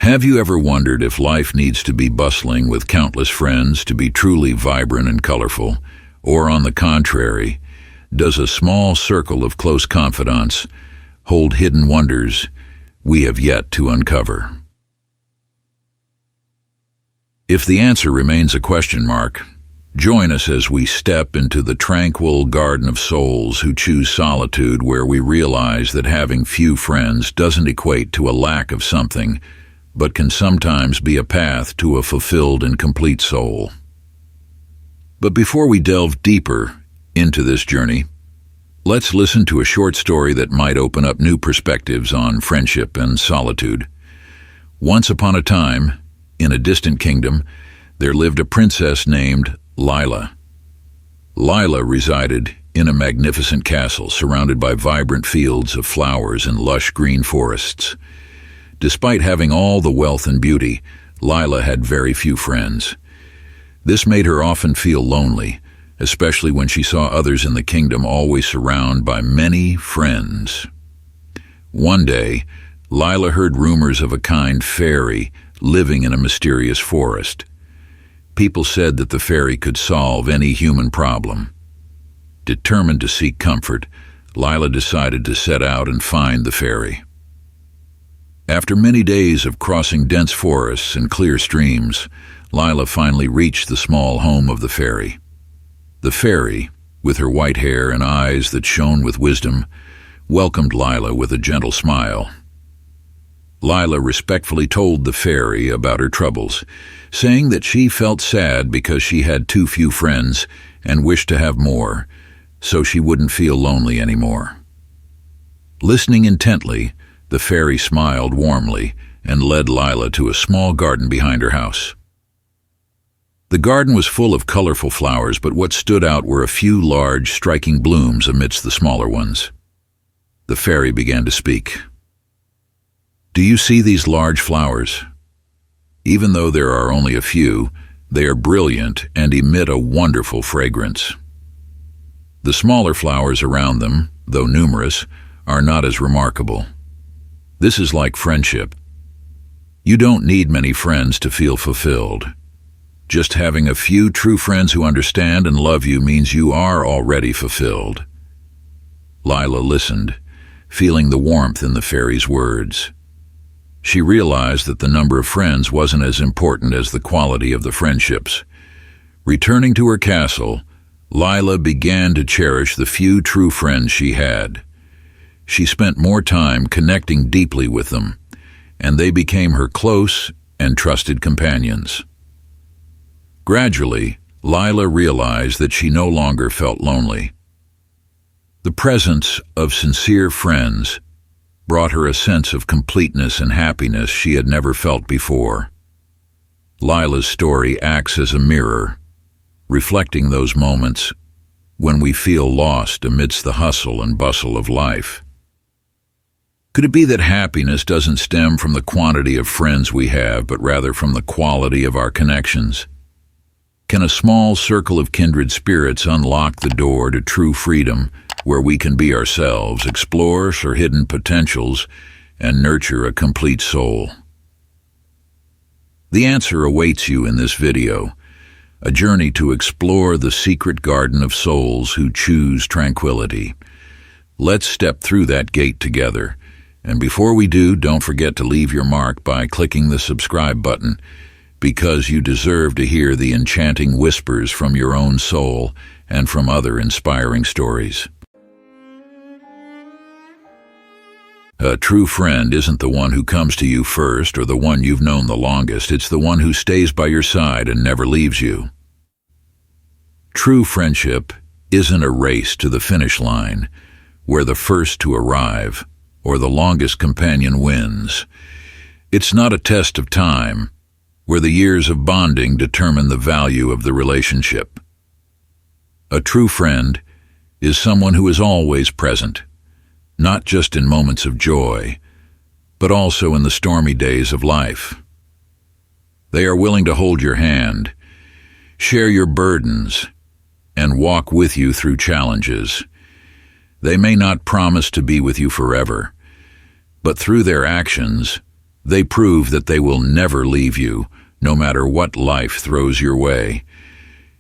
Have you ever wondered if life needs to be bustling with countless friends to be truly vibrant and colorful, or on the contrary, does a small circle of close confidants hold hidden wonders we have yet to uncover? If the answer remains a question mark, join us as we step into the tranquil garden of souls who choose solitude, where we realize that having few friends doesn't equate to a lack of something, but can sometimes be a path to a fulfilled and complete soul. But before we delve deeper into this journey, let's listen to a short story that might open up new perspectives on friendship and solitude. Once upon a time, in a distant kingdom, there lived a princess named Lila. Lila resided in a magnificent castle surrounded by vibrant fields of flowers and lush green forests. Despite having all the wealth and beauty, Lila had very few friends. This made her often feel lonely, especially when she saw others in the kingdom always surrounded by many friends. One day, Lila heard rumors of a kind fairy living in a mysterious forest. People said that the fairy could solve any human problem. Determined to seek comfort, Lila decided to set out and find the fairy. After many days of crossing dense forests and clear streams, Lila finally reached the small home of the fairy. The fairy, with her white hair and eyes that shone with wisdom, welcomed Lila with a gentle smile. Lila respectfully told the fairy about her troubles, saying that she felt sad because she had too few friends and wished to have more, so she wouldn't feel lonely anymore. Listening intently, the fairy smiled warmly and led Lila to a small garden behind her house. The garden was full of colorful flowers, but what stood out were a few large, striking blooms amidst the smaller ones. The fairy began to speak. "Do you see these large flowers? Even though there are only a few, they are brilliant and emit a wonderful fragrance. The smaller flowers around them, though numerous, are not as remarkable. This is like friendship. You don't need many friends to feel fulfilled. Just having a few true friends who understand and love you means you are already fulfilled." Lila listened, feeling the warmth in the fairy's words. She realized that the number of friends wasn't as important as the quality of the friendships. Returning to her castle, Lila began to cherish the few true friends she had. She spent more time connecting deeply with them, and they became her close and trusted companions. Gradually, Lila realized that she no longer felt lonely. The presence of sincere friends brought her a sense of completeness and happiness she had never felt before. Lila's story acts as a mirror, reflecting those moments when we feel lost amidst the hustle and bustle of life. Could it be that happiness doesn't stem from the quantity of friends we have, but rather from the quality of our connections? Can a small circle of kindred spirits unlock the door to true freedom, where we can be ourselves, explore our hidden potentials, and nurture a complete soul? The answer awaits you in this video, a journey to explore the secret garden of souls who choose tranquility. Let's step through that gate together. And before we do, don't forget to leave your mark by clicking the subscribe button, because you deserve to hear the enchanting whispers from your own soul and from other inspiring stories. A true friend isn't the one who comes to you first or the one you've known the longest. It's the one who stays by your side and never leaves you. True friendship isn't a race to the finish line, where the first to arrive or the longest companion wins. It's not a test of time, where the years of bonding determine the value of the relationship. A true friend is someone who is always present, not just in moments of joy, but also in the stormy days of life. They are willing to hold your hand, share your burdens, and walk with you through challenges. They may not promise to be with you forever, but through their actions, They prove that they will never leave you, no matter what life throws your way.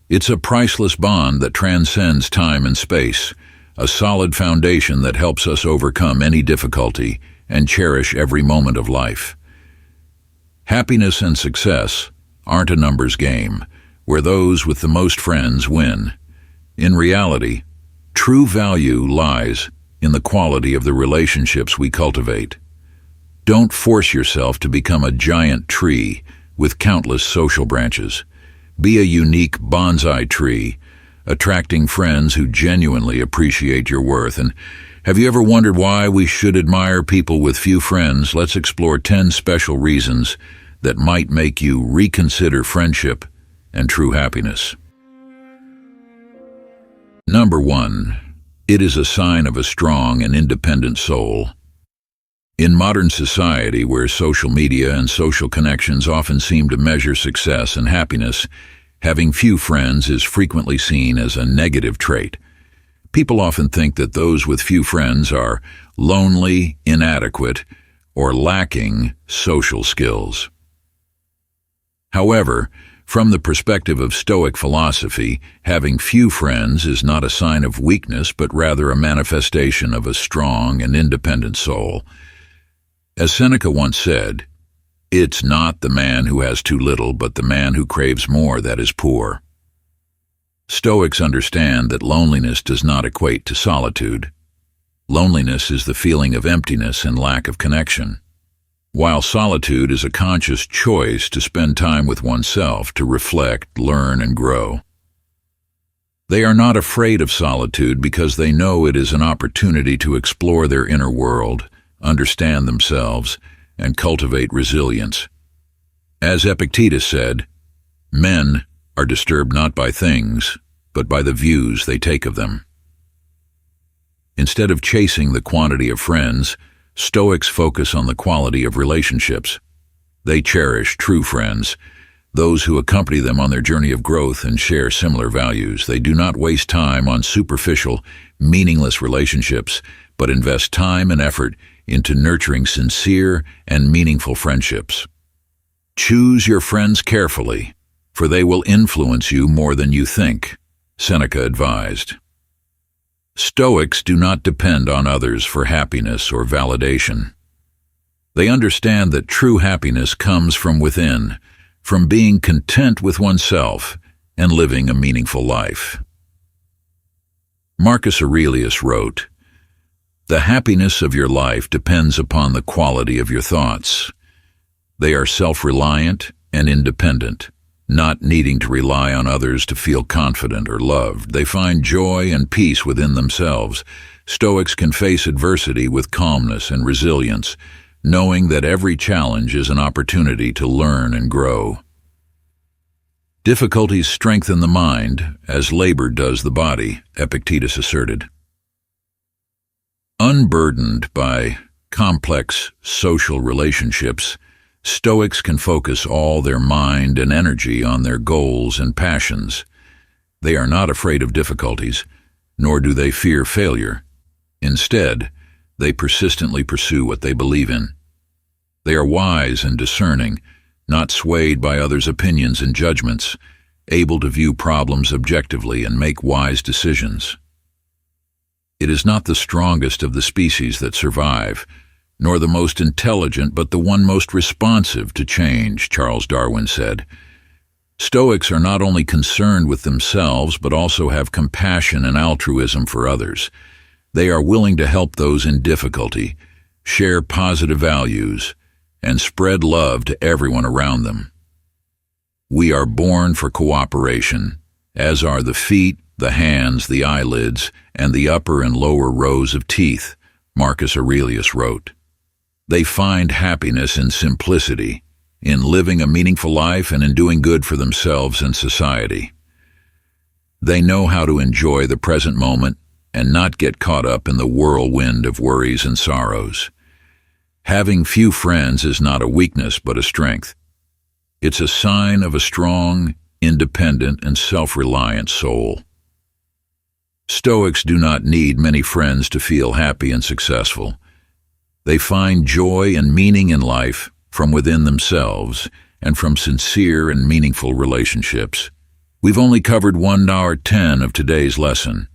It's a priceless bond that transcends time and space, a solid foundation that helps us overcome any difficulty and cherish every moment of life. Happiness and success aren't a numbers game, where those with the most friends win. In reality, true value lies in the quality of the relationships we cultivate. Don't force yourself to become a giant tree with countless social branches. Be a unique bonsai tree, attracting friends who genuinely appreciate your worth. And have you ever wondered why we should admire people with few friends? Let's explore 10 special reasons that might make you reconsider friendship and true happiness. Number 1. It is a sign of a strong and independent soul. In modern society, where social media and social connections often seem to measure success and happiness, having few friends is frequently seen as a negative trait. People often think that those with few friends are lonely, inadequate, or lacking social skills. However, from the perspective of Stoic philosophy, having few friends is not a sign of weakness, but rather a manifestation of a strong and independent soul. As Seneca once said, "It's not the man who has too little, but the man who craves more that is poor." Stoics understand that loneliness does not equate to solitude. Loneliness is the feeling of emptiness and lack of connection, while solitude is a conscious choice to spend time with oneself, to reflect, learn, and grow. They are not afraid of solitude because they know it is an opportunity to explore their inner world, understand themselves, and cultivate resilience. As Epictetus said, "Men are disturbed not by things, but by the views they take of them." Instead of chasing the quantity of friends, Stoics focus on the quality of relationships. They cherish true friends, those who accompany them on their journey of growth and share similar values. They do not waste time on superficial, meaningless relationships, but invest time and effort into nurturing sincere and meaningful friendships. Choose your friends carefully, for they will influence you more than you think, Seneca advised. Stoics do not depend on others for happiness or validation. They understand that true happiness comes from within, from being content with oneself and living a meaningful life. Marcus Aurelius wrote, "The happiness of your life depends upon the quality of your thoughts. They are self-reliant and independent, not needing to rely on others to feel confident or loved. They find joy and peace within themselves. Stoics can face adversity with calmness and resilience, knowing that every challenge is an opportunity to learn and grow." Difficulties strengthen the mind, as labor does the body, Epictetus asserted. Unburdened by complex social relationships, Stoics can focus all their mind and energy on their goals and passions. They are not afraid of difficulties, nor do they fear failure. Instead, they persistently pursue what they believe in. They are wise and discerning, not swayed by others' opinions and judgments, able to view problems objectively and make wise decisions. It is not the strongest of the species that survive, nor the most intelligent, but the one most responsive to change, Charles Darwin said. Stoics are not only concerned with themselves, but also have compassion and altruism for others. They are willing to help those in difficulty, share positive values, and spread love to everyone around them. We are born for cooperation, as are the feet, the hands, the eyelids, and the upper and lower rows of teeth, Marcus Aurelius wrote. They find happiness in simplicity, in living a meaningful life and in doing good for themselves and society. They know how to enjoy the present moment and not get caught up in the whirlwind of worries and sorrows. Having few friends is not a weakness but a strength. It's a sign of a strong, independent, and self-reliant soul. Stoics do not need many friends to feel happy and successful. They find joy and meaning in life from within themselves, and from sincere and meaningful relationships. We've only covered 1:10 of today's lesson.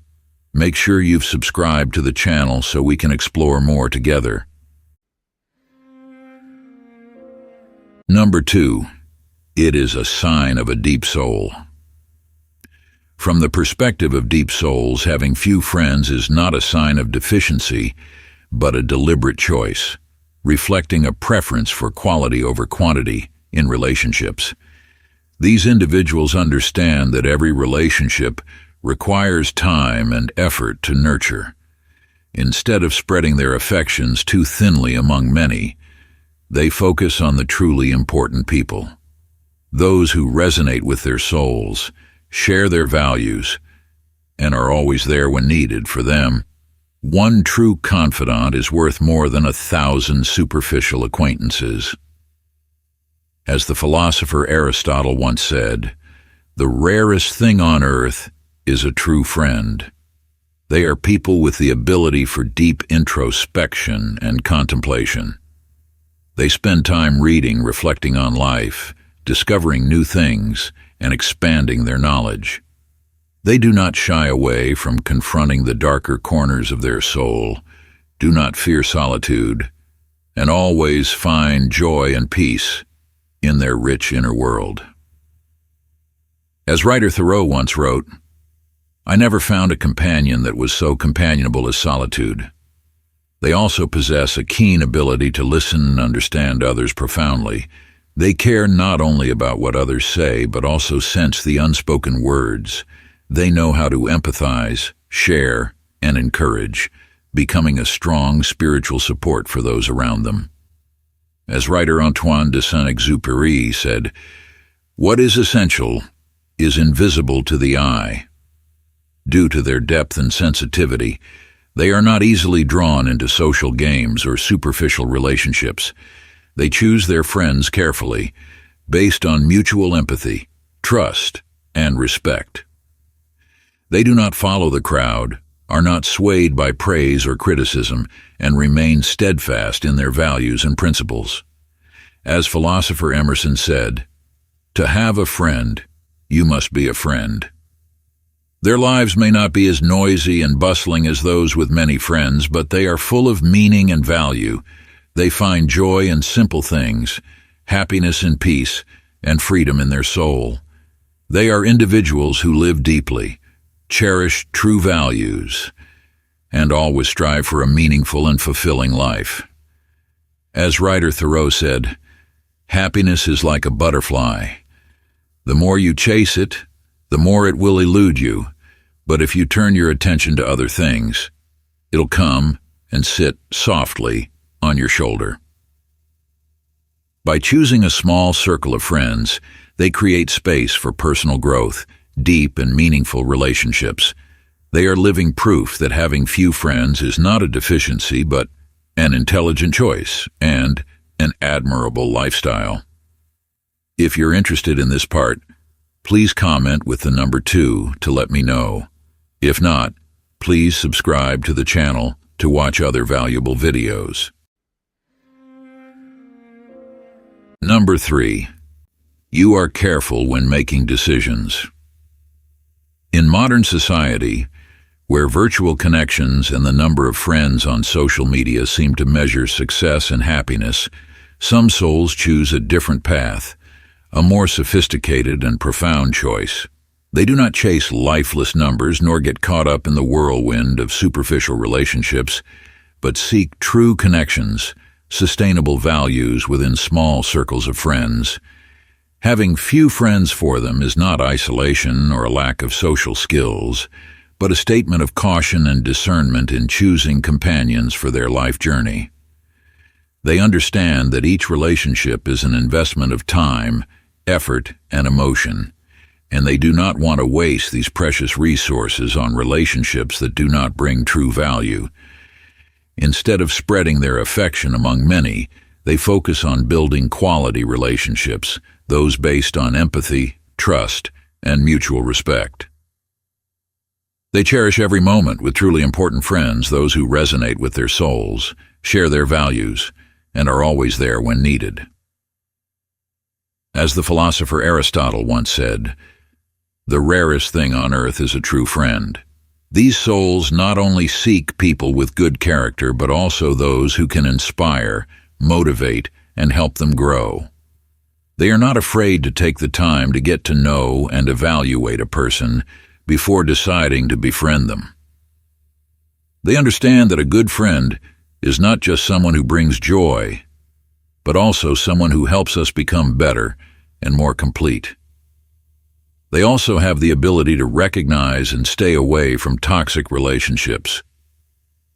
Make sure you've subscribed to the channel so we can explore more together. Number 2. It is a sign of a deep soul. From the perspective of deep souls, having few friends is not a sign of deficiency, but a deliberate choice, reflecting a preference for quality over quantity in relationships. These individuals understand that every relationship requires time and effort to nurture. Instead of spreading their affections too thinly among many, they focus on the truly important people, those who resonate with their souls, share their values, and are always there when needed. For them, one true confidant is worth more than 1,000 superficial acquaintances. As the philosopher Aristotle once said, "The rarest thing on earth is a true friend." They are people with the ability for deep introspection and contemplation. They spend time reading, reflecting on life, discovering new things, and expanding their knowledge. They do not shy away from confronting the darker corners of their soul, do not fear solitude, and always find joy and peace in their rich inner world. As writer Thoreau once wrote, "I never found a companion that was so companionable as solitude." They also possess a keen ability to listen and understand others profoundly. They care not only about what others say, but also sense the unspoken words. They know how to empathize, share, and encourage, becoming a strong spiritual support for those around them. As writer Antoine de Saint-Exupéry said, "What is essential is invisible to the eye." Due to their depth and sensitivity, they are not easily drawn into social games or superficial relationships. They choose their friends carefully, based on mutual empathy, trust, and respect. They do not follow the crowd, are not swayed by praise or criticism, and remain steadfast in their values and principles. As philosopher Emerson said, "To have a friend, you must be a friend." Their lives may not be as noisy and bustling as those with many friends, but they are full of meaning and value. They find joy in simple things, happiness in peace, and freedom in their soul. They are individuals who live deeply, cherish true values, and always strive for a meaningful and fulfilling life. As writer Thoreau said, "Happiness is like a butterfly. The more you chase it, the more it will elude you, but if you turn your attention to other things, it'll come and sit softly on your shoulder." By choosing a small circle of friends, they create space for personal growth, deep and meaningful relationships. They are living proof that having few friends is not a deficiency, but an intelligent choice and an admirable lifestyle. If you're interested in this part, please comment with the number 2 to let me know. If not, please subscribe to the channel to watch other valuable videos. Number 3. You are careful when making decisions. In modern society, where virtual connections and the number of friends on social media seem to measure success and happiness, some souls choose a different path, a more sophisticated and profound choice. They do not chase lifeless numbers nor get caught up in the whirlwind of superficial relationships, but seek true connections, sustainable values within small circles of friends. Having few friends for them is not isolation or a lack of social skills, but a statement of caution and discernment in choosing companions for their life journey. They understand that each relationship is an investment of time, effort, and emotion, and they do not want to waste these precious resources on relationships that do not bring true value. Instead of spreading their affection among many, they focus on building quality relationships, those based on empathy, trust, and mutual respect. They cherish every moment with truly important friends, those who resonate with their souls, share their values, and are always there when needed. As the philosopher Aristotle once said, "The rarest thing on earth is a true friend." These souls not only seek people with good character, but also those who can inspire, motivate, and help them grow. They are not afraid to take the time to get to know and evaluate a person before deciding to befriend them. They understand that a good friend is not just someone who brings joy, but also someone who helps us become better and more complete. They also have the ability to recognize and stay away from toxic relationships.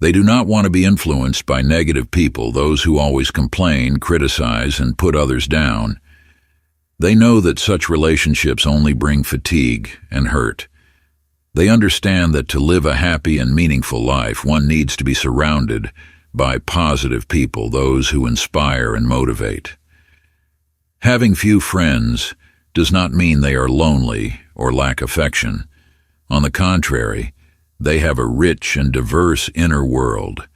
They do not want to be influenced by negative people, those who always complain, criticize, and put others down. They know that such relationships only bring fatigue and hurt. They understand that to live a happy and meaningful life, one needs to be surrounded by positive people, those who inspire and motivate. Having few friends does not mean they are lonely or lack affection. On the contrary, they have a rich and diverse inner world.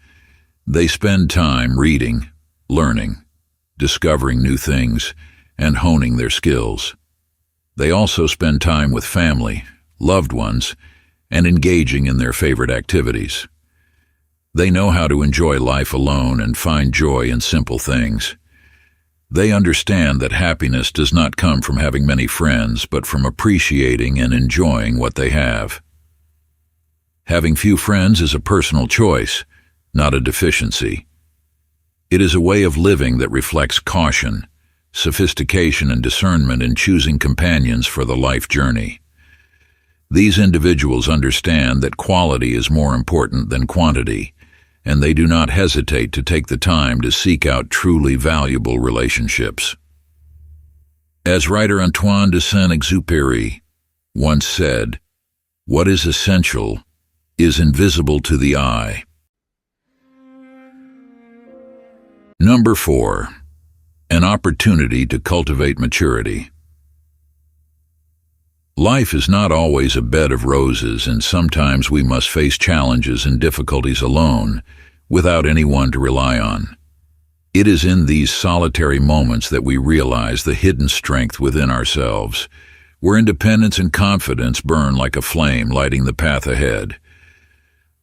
They spend time reading, learning, discovering new things, and honing their skills. They also spend time with family, loved ones, and engaging in their favorite activities. They know how to enjoy life alone and find joy in simple things. They understand that happiness does not come from having many friends, but from appreciating and enjoying what they have. Having few friends is a personal choice, not a deficiency. It is a way of living that reflects caution, sophistication, and discernment in choosing companions for the life journey. These individuals understand that quality is more important than quantity, and they do not hesitate to take the time to seek out truly valuable relationships. As writer Antoine de Saint-Exupéry once said, "What is essential is invisible to the eye." Number 4. An opportunity to cultivate maturity. Life is not always a bed of roses, and sometimes we must face challenges and difficulties alone, without anyone to rely on. It is in these solitary moments that we realize the hidden strength within ourselves, where independence and confidence burn like a flame, lighting the path ahead.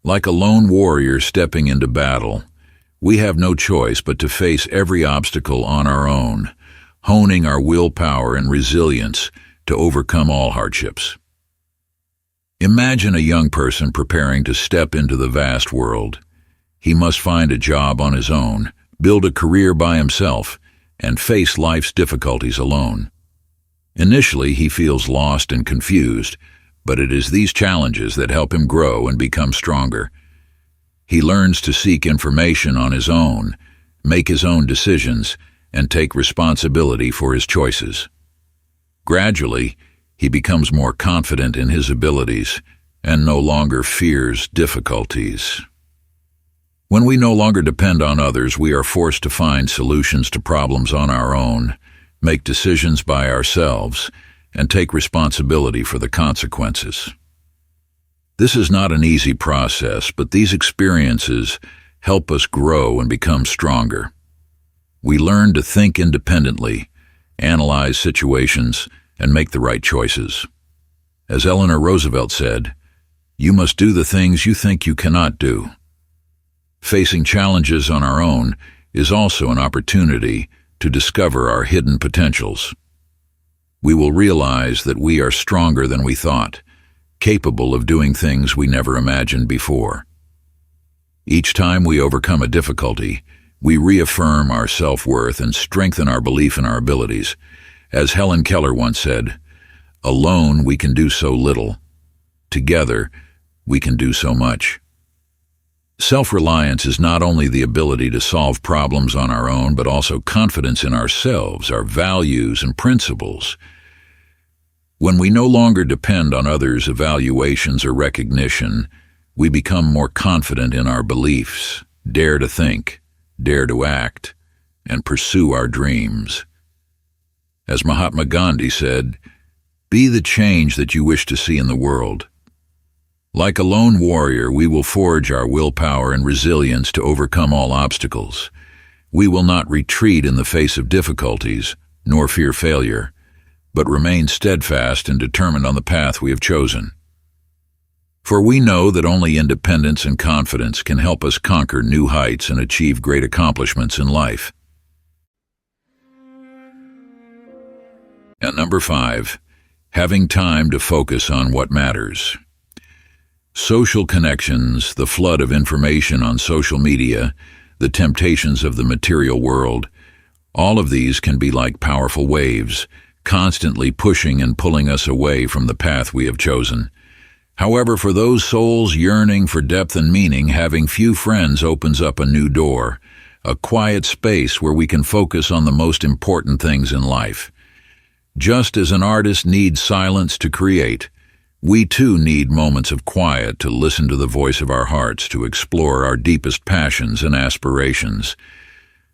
Like a lone warrior stepping into battle, we have no choice but to face every obstacle on our own, honing our willpower and resilience to overcome all hardships. Imagine a young person preparing to step into the vast world. He must find a job on his own, build a career by himself, and face life's difficulties alone. Initially, he feels lost and confused, but it is these challenges that help him grow and become stronger. He learns to seek information on his own, make his own decisions, and take responsibility for his choices. Gradually, he becomes more confident in his abilities and no longer fears difficulties. When we no longer depend on others, we are forced to find solutions to problems on our own, make decisions by ourselves, and take responsibility for the consequences. This is not an easy process, but these experiences help us grow and become stronger. We learn to think independently, analyze situations, and make the right choices. As Eleanor Roosevelt said, "You must do the things you think you cannot do." Facing challenges on our own is also an opportunity to discover our hidden potentials. We will realize that we are stronger than we thought, capable of doing things we never imagined before. Each time we overcome a difficulty, we reaffirm our self-worth and strengthen our belief in our abilities. As Helen Keller once said, "Alone we can do so little. Together we can do so much." Self-reliance is not only the ability to solve problems on our own, but also confidence in ourselves, our values, and principles. When we no longer depend on others' evaluations or recognition, we become more confident in our beliefs, dare to think, dare to act, and pursue our dreams. As Mahatma Gandhi said, "Be the change that you wish to see in the world." Like a lone warrior, we will forge our willpower and resilience to overcome all obstacles. We will not retreat in the face of difficulties, nor fear failure. but remain steadfast and determined on the path we have chosen. For we know that only independence and confidence can help us conquer new heights and achieve great accomplishments in life. And number 5, having time to focus on what matters. Social connections, the flood of information on social media, the temptations of the material world, all of these can be like powerful waves, constantly pushing and pulling us away from the path we have chosen. However, for those souls yearning for depth and meaning, having few friends opens up a new door, a quiet space where we can focus on the most important things in life. Just as an artist needs silence to create, we too need moments of quiet to listen to the voice of our hearts, to explore our deepest passions and aspirations.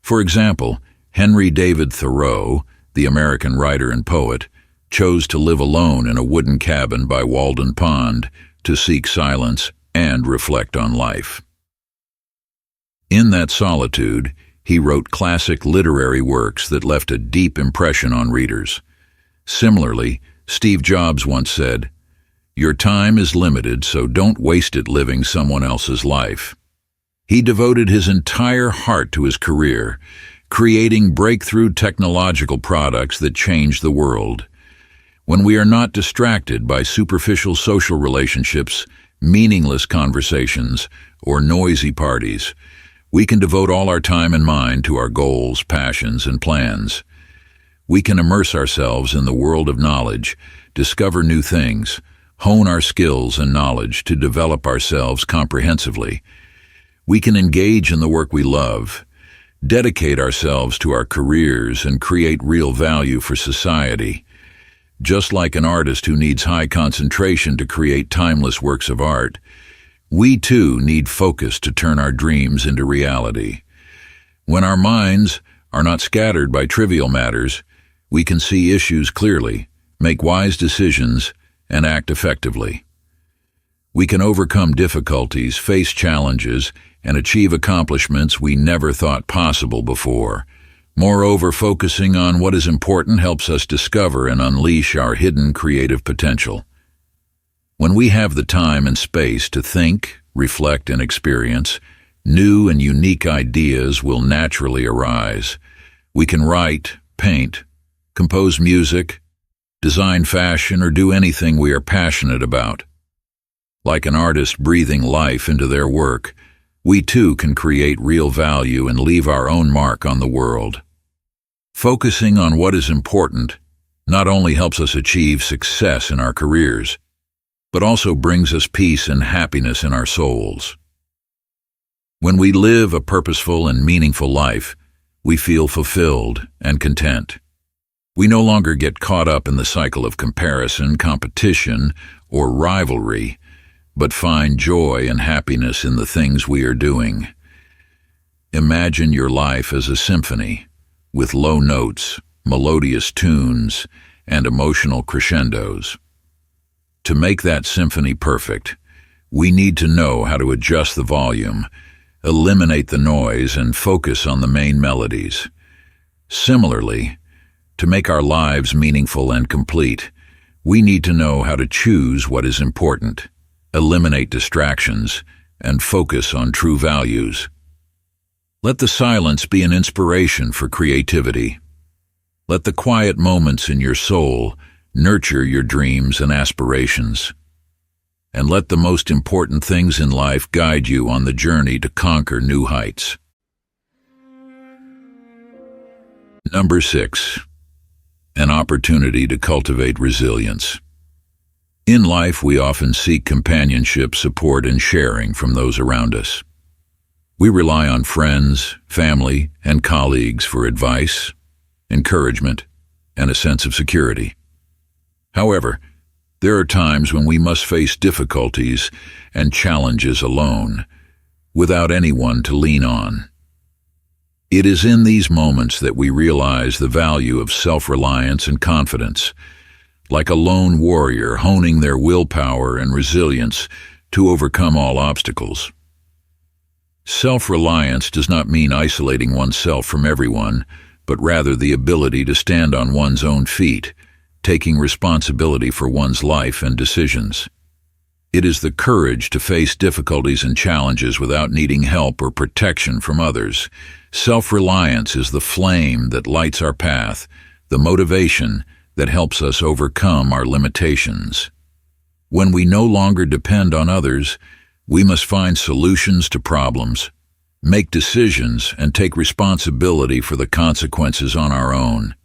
For example, Henry David Thoreau, the American writer and poet, chose to live alone in a wooden cabin by Walden Pond to seek silence and reflect on life. In that solitude, he wrote classic literary works that left a deep impression on readers. Similarly, Steve Jobs once said, "Your time is limited, so don't waste it living someone else's life." He devoted his entire heart to his career, creating breakthrough technological products that changed the world. When we are not distracted by superficial social relationships, meaningless conversations, or noisy parties, we can devote all our time and mind to our goals, passions, and plans. We can immerse ourselves in the world of knowledge, discover new things, hone our skills and knowledge to develop ourselves comprehensively. We can engage in the work we love, dedicate ourselves to our careers, and create real value for society. Just like an artist who needs high concentration to create timeless works of art, we too need focus to turn our dreams into reality. When our minds are not scattered by trivial matters, we can see issues clearly, make wise decisions, and act effectively. We can overcome difficulties, face challenges, and achieve accomplishments we never thought possible before. Moreover, focusing on what is important helps us discover and unleash our hidden creative potential. When we have the time and space to think, reflect, and experience, new and unique ideas will naturally arise. We can write, paint, compose music, design fashion, or do anything we are passionate about. Like an artist breathing life into their work, we too can create real value and leave our own mark on the world. Focusing on what is important not only helps us achieve success in our careers, but also brings us peace and happiness in our souls. When we live a purposeful and meaningful life, we feel fulfilled and content. We no longer get caught up in the cycle of comparison, competition, or rivalry, but find joy and happiness in the things we are doing. Imagine your life as a symphony, with low notes, melodious tunes, and emotional crescendos. To make that symphony perfect, we need to know how to adjust the volume, eliminate the noise, and focus on the main melodies. Similarly, to make our lives meaningful and complete, we need to know how to choose what is important, eliminate distractions, and focus on true values. Let the silence be an inspiration for creativity. Let the quiet moments in your soul nurture your dreams and aspirations. And let the most important things in life guide you on the journey to conquer new heights. Number 6. An opportunity to cultivate resilience. In life, we often seek companionship, support, and sharing from those around us. We rely on friends, family, and colleagues for advice, encouragement, and a sense of security. However, there are times when we must face difficulties and challenges alone, without anyone to lean on. It is in these moments that we realize the value of self-reliance and confidence, like a lone warrior honing their willpower and resilience to overcome all obstacles. Self-reliance does not mean isolating oneself from everyone, but rather the ability to stand on one's own feet, taking responsibility for one's life and decisions. It is the courage to face difficulties and challenges without needing help or protection from others. Self-reliance is the flame that lights our path, the motivation that helps us overcome our limitations. When we no longer depend on others, we must find solutions to problems, make decisions, and take responsibility for the consequences on our own.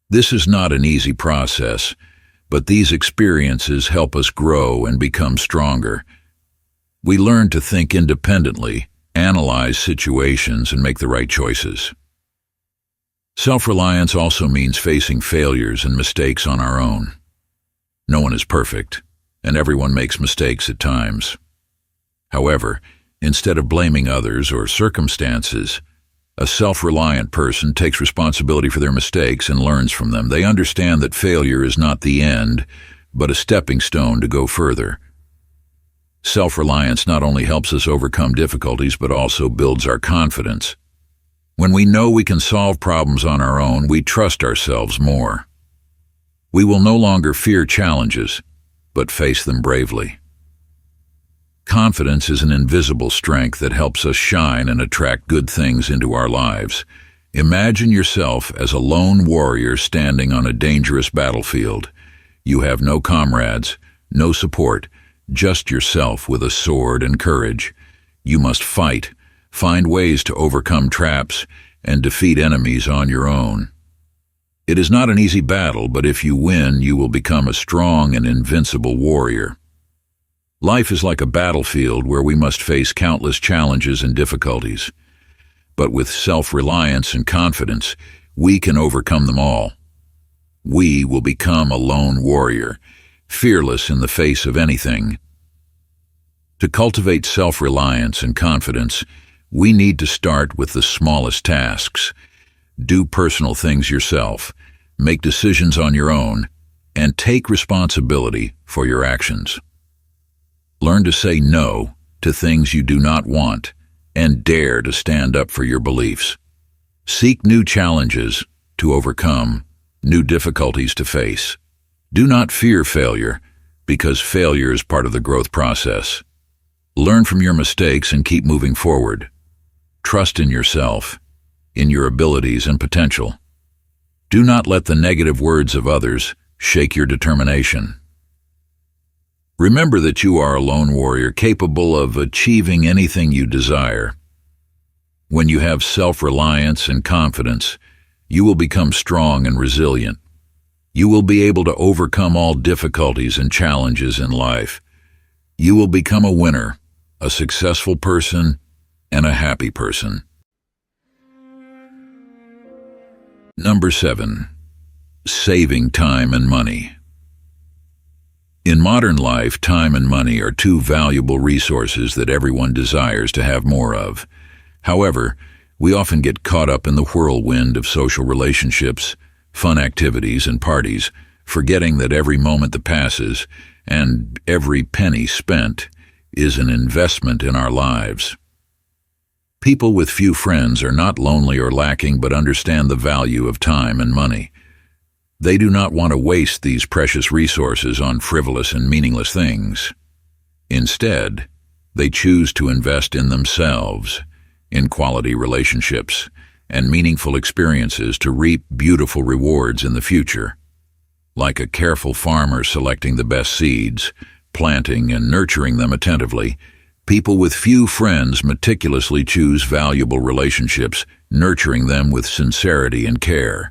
This is not an easy process, but these experiences help us grow and become stronger. We learn to think independently, analyze situations, and make the right choices. Self-reliance also means facing failures and mistakes on our own. No one is perfect, and everyone makes mistakes at times. However, instead of blaming others or circumstances, a self-reliant person takes responsibility for their mistakes and learns from them. They understand that failure is not the end, but a stepping stone to go further. Self-reliance not only helps us overcome difficulties, but also builds our confidence. When we know we can solve problems on our own, we trust ourselves more. We will no longer fear challenges, but face them bravely. Confidence is an invisible strength that helps us shine and attract good things into our lives. Imagine yourself as a lone warrior standing on a dangerous battlefield. You have no comrades, no support, just yourself with a sword and courage. You must fight, find ways to overcome traps, and defeat enemies on your own. It is not an easy battle, but if you win, you will become a strong and invincible warrior. Life is like a battlefield where we must face countless challenges and difficulties. But with self-reliance and confidence, we can overcome them all. We will become a lone warrior, fearless in the face of anything. To cultivate self-reliance and confidence, we need to start with the smallest tasks. Do personal things yourself, make decisions on your own, and take responsibility for your actions. Learn to say no to things you do not want, and dare to stand up for your beliefs. Seek new challenges to overcome, new difficulties to face. Do not fear failure, because failure is part of the growth process. Learn from your mistakes and keep moving forward. Trust in yourself, in your abilities and potential. Do not let the negative words of others shake your determination. Remember that you are a lone warrior capable of achieving anything you desire. When you have self-reliance and confidence, you will become strong and resilient. You will be able to overcome all difficulties and challenges in life. You will become a winner, a successful person, and a happy person. Number 7. Saving time and money. In modern life, time and money are two valuable resources that everyone desires to have more of. However, we often get caught up in the whirlwind of social relationships, fun activities, and parties, forgetting that every moment that passes and every penny spent is an investment in our lives. People with few friends are not lonely or lacking, but understand the value of time and money. They do not want to waste these precious resources on frivolous and meaningless things. Instead, they choose to invest in themselves, in quality relationships, and meaningful experiences to reap beautiful rewards in the future. Like a careful farmer selecting the best seeds, planting and nurturing them attentively, people with few friends meticulously choose valuable relationships, nurturing them with sincerity and care.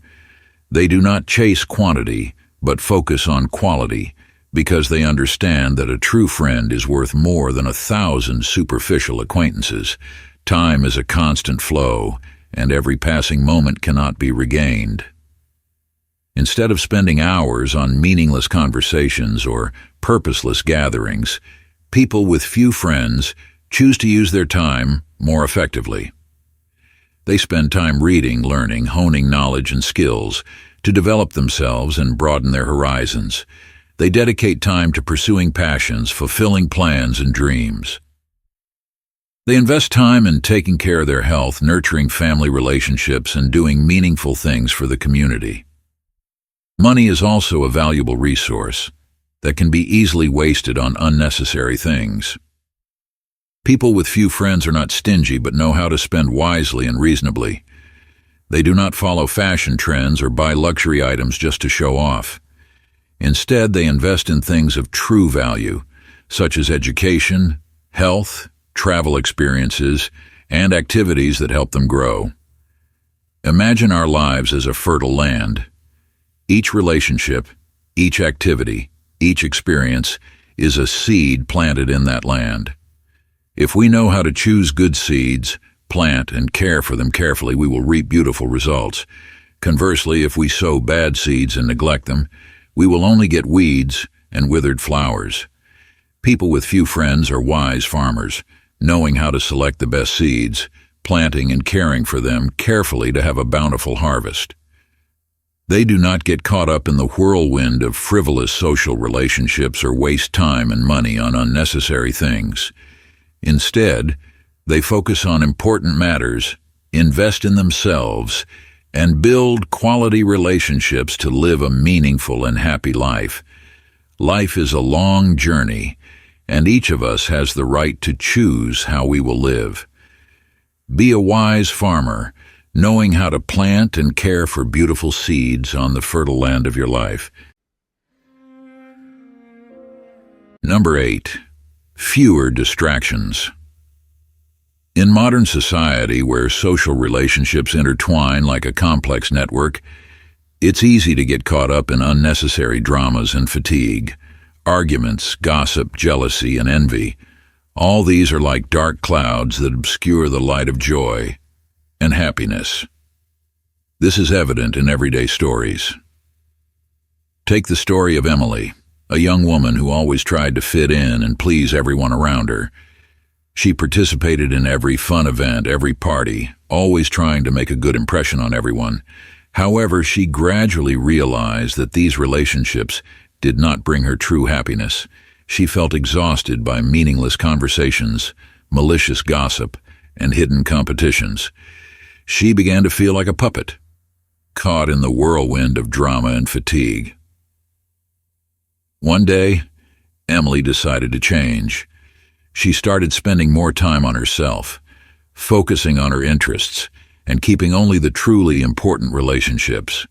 They do not chase quantity, but focus on quality, because they understand that a true friend is worth more than 1,000 superficial acquaintances. Time is a constant flow, and every passing moment cannot be regained. Instead of spending hours on meaningless conversations or purposeless gatherings, people with few friends choose to use their time more effectively. They spend time reading, learning, honing knowledge and skills to develop themselves and broaden their horizons. They dedicate time to pursuing passions, fulfilling plans and dreams. They invest time in taking care of their health, nurturing family relationships, and doing meaningful things for the community. Money is also a valuable resource that can be easily wasted on unnecessary things. People with few friends are not stingy but know how to spend wisely and reasonably. They do not follow fashion trends or buy luxury items just to show off. Instead, they invest in things of true value, such as education, health, travel experiences, and activities that help them grow. Imagine our lives as a fertile land. Each relationship, each activity, each experience is a seed planted in that land. If we know how to choose good seeds, plant and care for them carefully, we will reap beautiful results. Conversely, if we sow bad seeds and neglect them, we will only get weeds and withered flowers. People with few friends are wise farmers, knowing how to select the best seeds, planting and caring for them carefully to have a bountiful harvest. They do not get caught up in the whirlwind of frivolous social relationships or waste time and money on unnecessary things. Instead, they focus on important matters, invest in themselves, and build quality relationships to live a meaningful and happy life. Life is a long journey, and each of us has the right to choose how we will live. Be a wise farmer, knowing how to plant and care for beautiful seeds on the fertile land of your life. Number 8. Fewer distractions. In modern society, where social relationships intertwine like a complex network, it's easy to get caught up in unnecessary dramas and fatigue. Arguments, gossip, jealousy, and envy. All these are like dark clouds that obscure the light of joy and happiness. This is evident in everyday stories. Take the story of Emily, a young woman who always tried to fit in and please everyone around her. She participated in every fun event, every party, always trying to make a good impression on everyone. However, she gradually realized that these relationships did not bring her true happiness. She felt exhausted by meaningless conversations, malicious gossip, and hidden competitions. She began to feel like a puppet, caught in the whirlwind of drama and fatigue. One day, Emily decided to change. She started spending more time on herself, focusing on her interests, and keeping only the truly important relationships.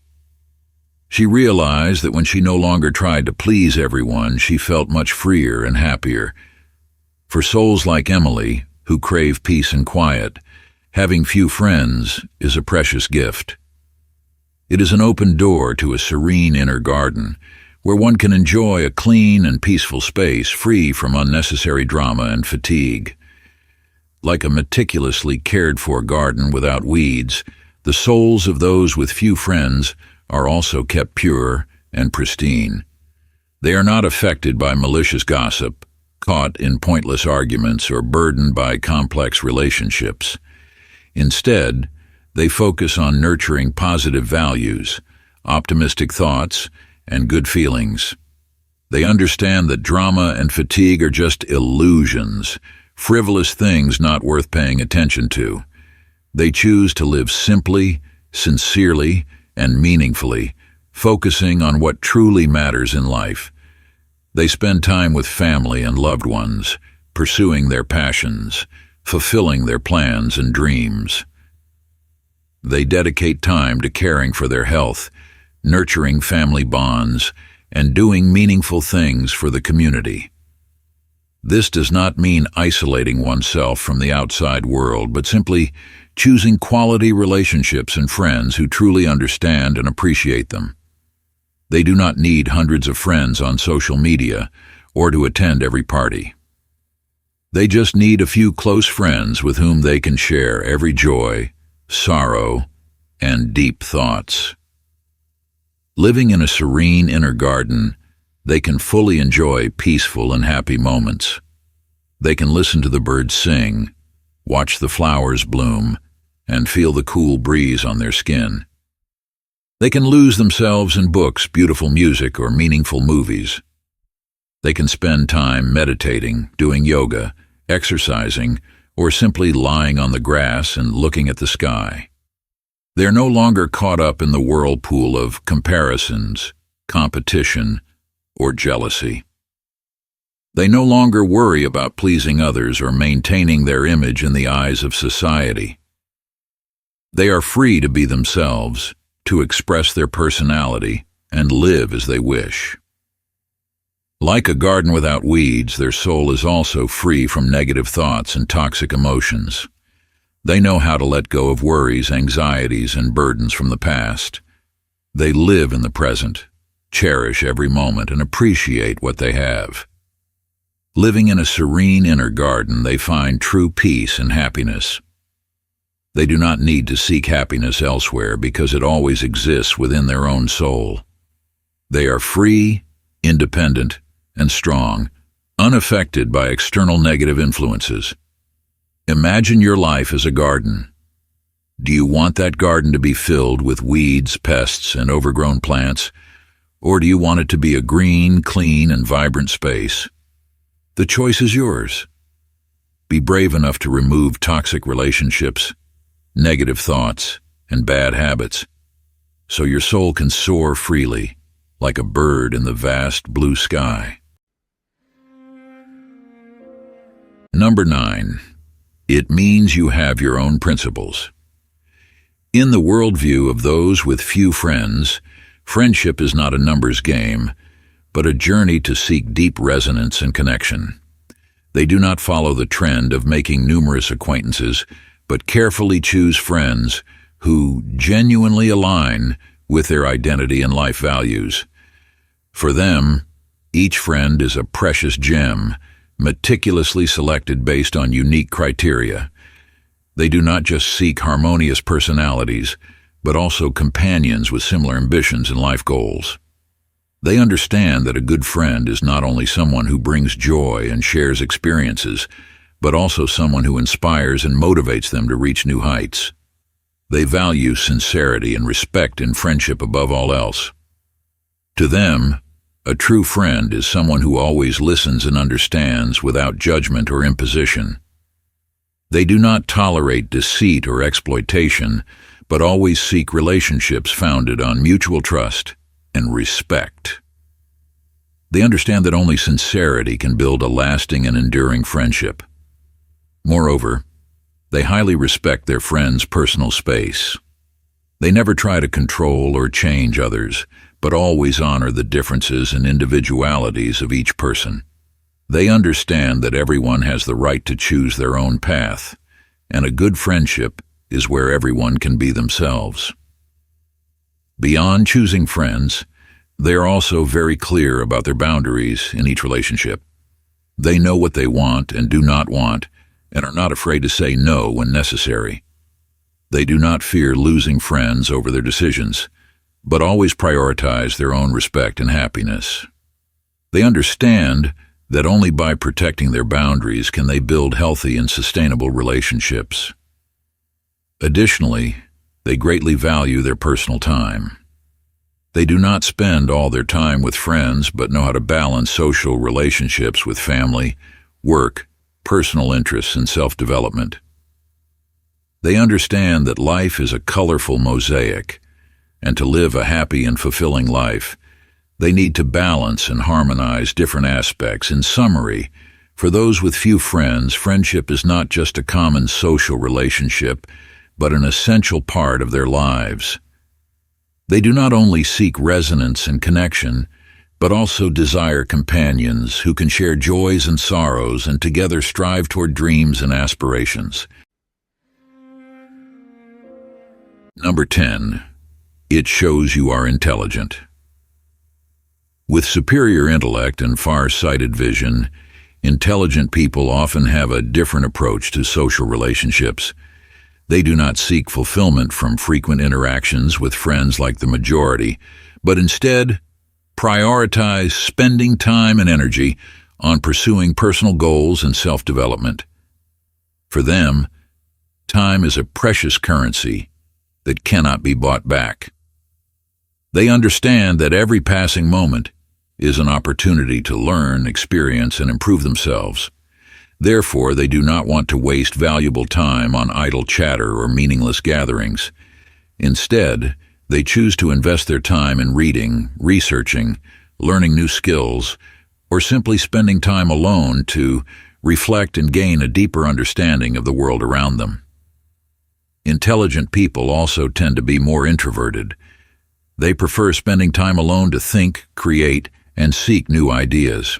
She realized that when she no longer tried to please everyone, she felt much freer and happier. For souls like Emily, who crave peace and quiet, having few friends is a precious gift. It is an open door to a serene inner garden, where one can enjoy a clean and peaceful space free from unnecessary drama and fatigue. Like a meticulously cared-for garden without weeds, the souls of those with few friends are also kept pure and pristine. They are not affected by malicious gossip, caught in pointless arguments, or burdened by complex relationships. Instead, they focus on nurturing positive values, optimistic thoughts, and good feelings. They understand that drama and fatigue are just illusions, frivolous things not worth paying attention to. They choose to live simply, sincerely, and meaningfully, focusing on what truly matters in life. They spend time with family and loved ones, pursuing their passions, fulfilling their plans and dreams. They dedicate time to caring for their health, nurturing family bonds, and doing meaningful things for the community. This does not mean isolating oneself from the outside world, but simply choosing quality relationships and friends who truly understand and appreciate them. They do not need hundreds of friends on social media or to attend every party. They just need a few close friends with whom they can share every joy, sorrow, and deep thoughts. Living in a serene inner garden, they can fully enjoy peaceful and happy moments. They can listen to the birds sing, watch the flowers bloom, and feel the cool breeze on their skin. They can lose themselves in books, beautiful music, or meaningful movies. They can spend time meditating, doing yoga, exercising, or simply lying on the grass and looking at the sky. They're no longer caught up in the whirlpool of comparisons, competition, or jealousy. They no longer worry about pleasing others or maintaining their image in the eyes of society. They are free to be themselves, to express their personality, and live as they wish. Like a garden without weeds, their soul is also free from negative thoughts and toxic emotions. They know how to let go of worries, anxieties, and burdens from the past. They live in the present, cherish every moment, and appreciate what they have. Living in a serene inner garden, they find true peace and happiness. They do not need to seek happiness elsewhere because it always exists within their own soul. They are free, independent, and strong, unaffected by external negative influences. Imagine your life as a garden. Do you want that garden to be filled with weeds, pests, and overgrown plants, or do you want it to be a green, clean, and vibrant space? The choice is yours. Be brave enough to remove toxic relationships, negative thoughts, and bad habits, so your soul can soar freely, like a bird in the vast blue sky. Number 9. It means you have your own principles. In the worldview of those with few friends, friendship is not a numbers game, but a journey to seek deep resonance and connection. They do not follow the trend of making numerous acquaintances, but carefully choose friends who genuinely align with their identity and life values. For them, each friend is a precious gem, meticulously selected based on unique criteria. They do not just seek harmonious personalities, but also companions with similar ambitions and life goals. They understand that a good friend is not only someone who brings joy and shares experiences, but also someone who inspires and motivates them to reach new heights. They value sincerity and respect in friendship above all else. To them, a true friend is someone who always listens and understands without judgment or imposition. They do not tolerate deceit or exploitation, but always seek relationships founded on mutual trust and respect. They understand that only sincerity can build a lasting and enduring friendship. Moreover, they highly respect their friends' personal space. They never try to control or change others, but always honor the differences and individualities of each person. They understand that everyone has the right to choose their own path, and a good friendship is where everyone can be themselves. Beyond choosing friends, they are also very clear about their boundaries in each relationship. They know what they want and do not want, and are not afraid to say no when necessary. They do not fear losing friends over their decisions, but always prioritize their own respect and happiness. They understand that only by protecting their boundaries can they build healthy and sustainable relationships. Additionally, they greatly value their personal time. They do not spend all their time with friends, but know how to balance social relationships with family, work, personal interests, and self-development. They understand that life is a colorful mosaic, and to live a happy and fulfilling life, they need to balance and harmonize different aspects. In summary, for those with few friends, friendship is not just a common social relationship, but an essential part of their lives. They do not only seek resonance and connection, but also desire companions who can share joys and sorrows and together strive toward dreams and aspirations. Number 10. It shows you are intelligent. With superior intellect and far-sighted vision, intelligent people often have a different approach to social relationships. They do not seek fulfillment from frequent interactions with friends like the majority, but instead prioritize spending time and energy on pursuing personal goals and self-development. For them, time is a precious currency that cannot be bought back. They understand that every passing moment is an opportunity to learn, experience, and improve themselves. Therefore, they do not want to waste valuable time on idle chatter or meaningless gatherings. Instead, They choose to invest their time in reading, researching, learning new skills, or simply spending time alone to reflect and gain a deeper understanding of the world around them. Intelligent people also tend to be more introverted. They prefer spending time alone to think, create, and seek new ideas.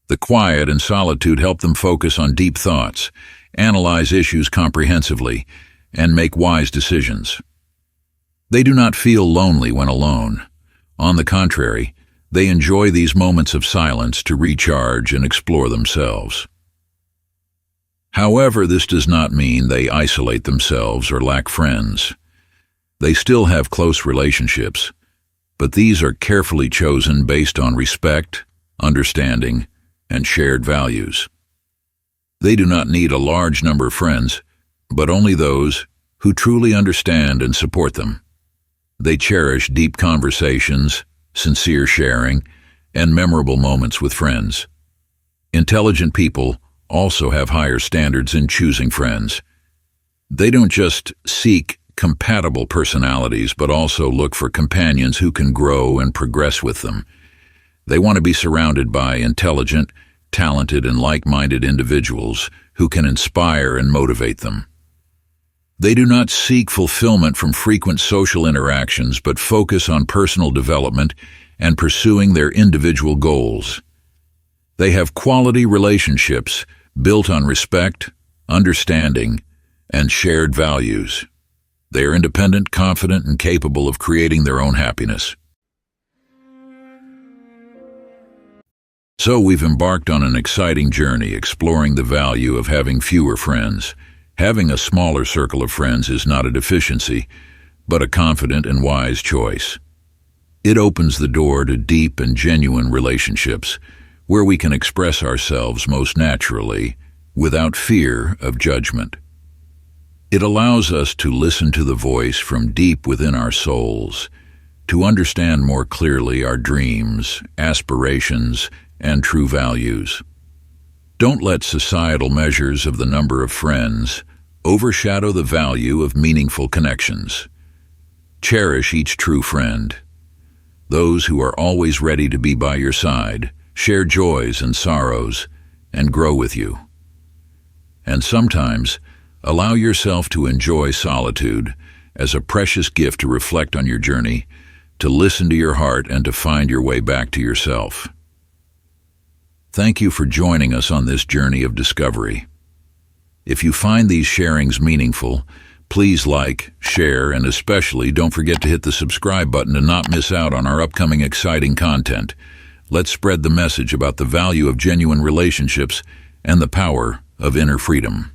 The quiet and solitude help them focus on deep thoughts, analyze issues comprehensively, and make wise decisions. They do not feel lonely when alone. On the contrary, they enjoy these moments of silence to recharge and explore themselves. However, this does not mean they isolate themselves or lack friends. They still have close relationships, but these are carefully chosen based on respect, understanding, and shared values. They do not need a large number of friends, but only those who truly understand and support them. They cherish deep conversations, sincere sharing, and memorable moments with friends. Intelligent people also have higher standards in choosing friends. They don't just seek compatible personalities, but also look for companions who can grow and progress with them. They want to be surrounded by intelligent, talented, and like-minded individuals who can inspire and motivate them. They do not seek fulfillment from frequent social interactions, but focus on personal development and pursuing their individual goals. They have quality relationships built on respect, understanding, and shared values. They are independent, confident, and capable of creating their own happiness. So we've embarked on an exciting journey exploring the value of having fewer friends. Having a smaller circle of friends is not a deficiency, but a confident and wise choice. It opens the door to deep and genuine relationships, where we can express ourselves most naturally, without fear of judgment. It allows us to listen to the voice from deep within our souls, to understand more clearly our dreams, aspirations, and true values. Don't let societal measures of the number of friends overshadow the value of meaningful connections. Cherish each true friend, those who are always ready to be by your side, share joys and sorrows, and grow with you. And sometimes, allow yourself to enjoy solitude as a precious gift to reflect on your journey, to listen to your heart, and to find your way back to yourself. Thank you for joining us on this journey of discovery. If you find these sharings meaningful, please like, share, and especially don't forget to hit the subscribe button to not miss out on our upcoming exciting content. Let's spread the message about the value of genuine relationships and the power of inner freedom.